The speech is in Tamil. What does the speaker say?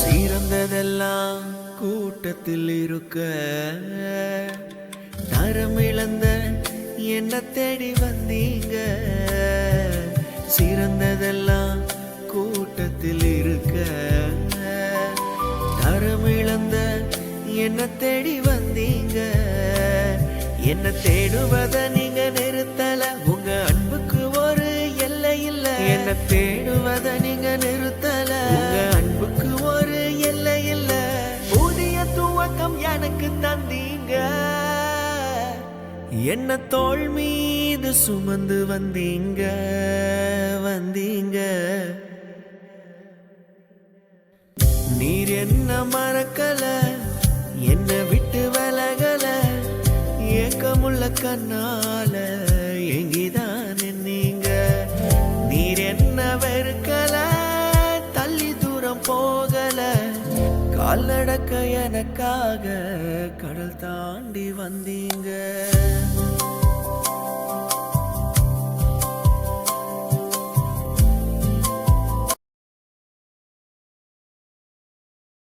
சிறந்ததெல்லாம் கூட்டத்தில் இருக்க தரமிழந்த என்ன தேடி வந்தீங்க. சிறந்ததெல்லாம் கூட்டத்தில் இருக்க தரமிழந்த என்ன தேடி வந்தீங்க. என்ன தேடுவத நீங்க நிறுத்தல, உங்க அன்புக்கு ஒரு எல்லை இல்ல. என்ன தேடுவத நீங்க நிறுத்தல, உங்க அன்புக்கு ஒரு எல்லை இல்ல. புதிய துவக்கம் எனக்கு தந்தீங்க. என்ன தோள் மீது சுமந்து வந்தீங்க வந்தீங்க. நீர் என்ன மறக்கல, என்ன விட்டு விலகல. ஏக்கமுள்ள கண்ணால எங்கிதான் நீங்க. நீர் என்ன வெறுக்கல, தள்ளி தூரம் போகல. கால்நடக்க எனக்காக கடல் தாண்டி வந்தீங்க.